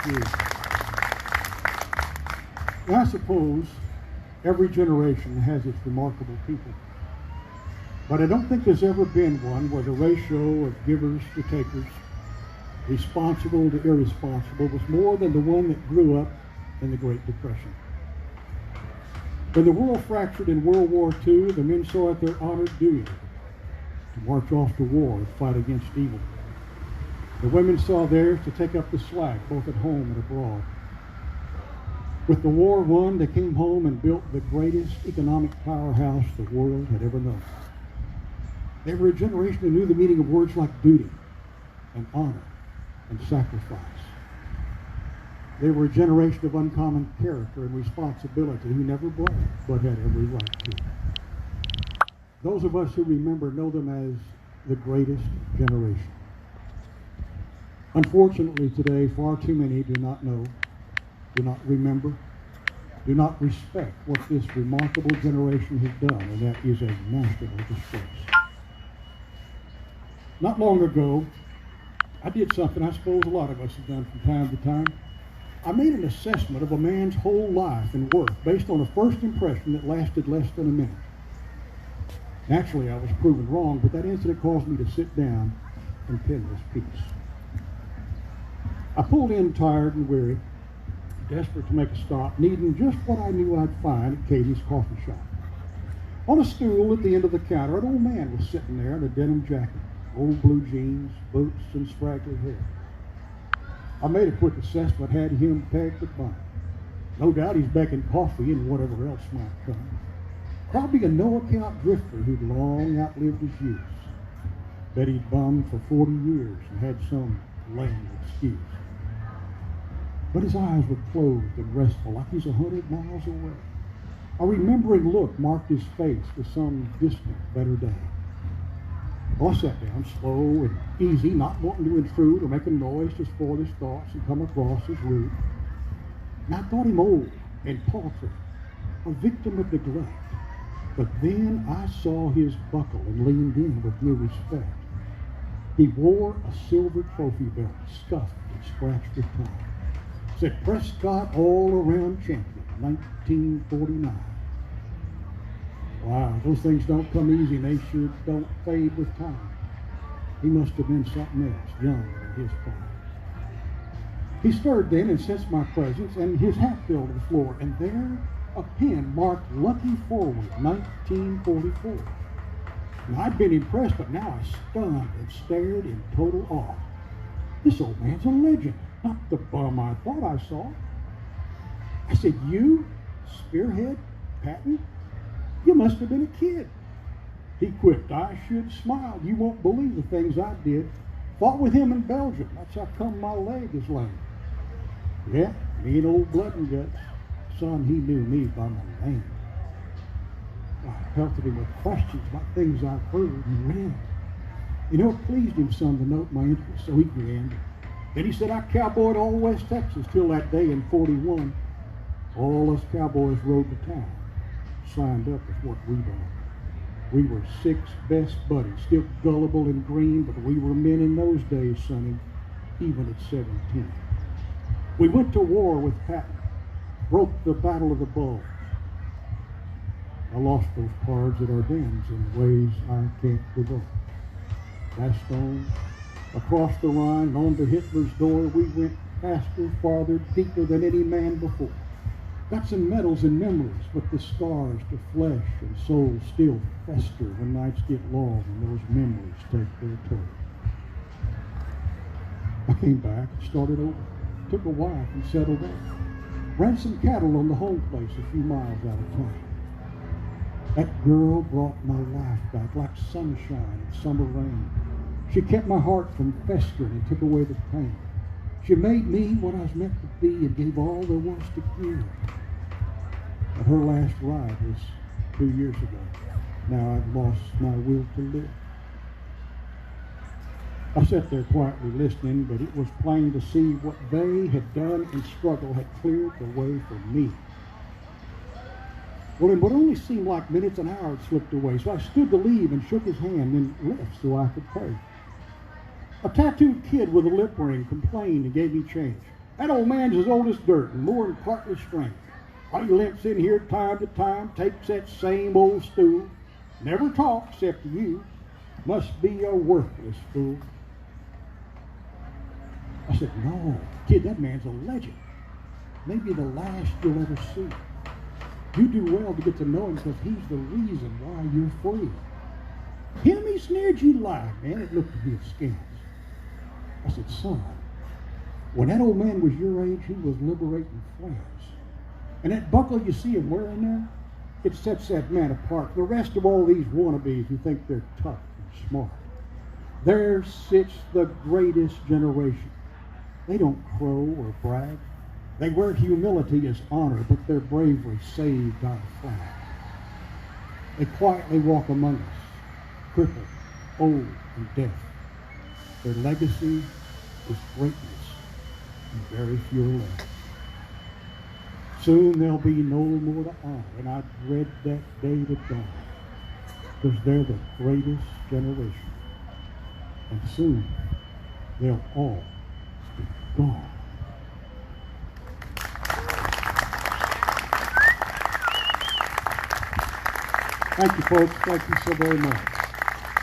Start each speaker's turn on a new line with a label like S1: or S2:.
S1: you. Now, I suppose every generation has its remarkable people. But I don't think there's ever been one where the ratio of givers to takers, responsible to irresponsible, was more than the one that grew up in the Great Depression. When the world fractured in World War II, the men saw it their honored duty to march off to war and fight against evil. The women saw theirs to take up the slack, both at home and abroad. With the war won, they came home and built the greatest economic powerhouse the world had ever known. They were a generation who knew the meaning of words like duty and honor and sacrifice. They were a generation of uncommon character and responsibility who never bragged but had every right to. Those of us who remember know them as the greatest generation. Unfortunately today, far too many do not know, do not remember, do not respect what this remarkable generation has done, and that is a national disgrace. Not long ago, I did something I suppose a lot of us have done from time to time. I made an assessment of a man's whole life and work based on a first impression that lasted less than a minute. Naturally, I was proven wrong, but that incident caused me to sit down and pen this piece. I pulled in tired and weary, desperate to make a stop, needing just what I knew I'd find at Katie's coffee shop. On a stool at the end of the counter, an old man was sitting there in a denim jacket, old blue jeans, boots, and scraggly hair. I made a quick assessment, had him pegged at mine. No doubt he's baking coffee and whatever else might come. Probably a no-account drifter who'd long outlived his use. Bet he'd bummed for 40 years and had some lame excuse. But his eyes were closed and restful, like he's 100 miles away. A remembering look marked his face for some distant, better day. Well, I sat down slow and easy, not wanting to intrude or make a noise to spoil his thoughts and come across as rude. And I thought him old and paltry, a victim of neglect. But then I saw his buckle and leaned in with new respect. He wore a silver trophy belt, scuffed and scratched with time. Said Prescott All-Around Champion, 1949. Wow, those things don't come easy, and they sure don't fade with time. He must have been something else, young in his prime. He stirred then and sensed my presence, and his hat fell to the floor, and there a pen marked Lucky Forward, 1944. And I'd been impressed, but now I stunned and stared in total awe. This old man's a legend, not the bum I thought I saw. I said, "You, Spearhead Patton? You must have been a kid." He quipped, "I should smile. You won't believe the things I did. Fought with him in Belgium. That's how come my leg is lame." Yeah, me and old Blood and Guts. Son, he knew me by my name. I pelted him with questions about things I've heard and read. You know, it pleased him some to note my interest, so he grinned. Then he said I cowboyed all West Texas till that day in 41. All us cowboys rode to town, signed up with what we done. We were 6 best buddies, still gullible and green, but we were men in those days, Sonny, even at 17. We went to war with Patton, broke the Battle of the Bulge. I lost those cards at Ardennes in ways I can't forget. Bastogne, across the Rhine, and on to Hitler's door, we went faster, farther, deeper than any man before. Got some medals and memories, but the scars to flesh and soul still fester when nights get long and those memories take their toll. I came back and started over, took a wife and settled down. Ran some cattle on the home place a few miles out of town. That girl brought my life back like sunshine and summer rain. She kept my heart from festering and took away the pain. She made me what I was meant to be and gave all there was to give. But her last ride was 2 years ago. Now I've lost my will to live. I sat there quietly listening, but it was plain to see what they had done in struggle had cleared the way for me. Well, in what only seemed like minutes, an hour had slipped away, so I stood to leave and shook his hand and left so I could pay. A tattooed kid with a lip ring complained and gave me change. That old man's as old as dirt and more than partly strength. While he limps in here time to time, takes that same old stool, never talks except to you, must be a worthless fool. I said, no, kid, that man's a legend. Maybe the last you'll ever see. You do well to get to know him because he's the reason why you're free. Him he snared you live, man. It looked to be askance. I said, son, when that old man was your age, he was liberating France. And that buckle you see him wearing there, it sets that man apart. The rest of all these wannabes who think they're tough and smart. There sits the greatest generation. They don't crow or brag. They wear humility as honor, but their bravery saved our flag. They quietly walk among us, crippled, old, and deaf. Their legacy is greatness, and very few are left. Soon there'll be no more to honor, and I dread that day to dawn, because they're the greatest generation. And soon they'll all be gone. Thank you, folks. Thank you so very much.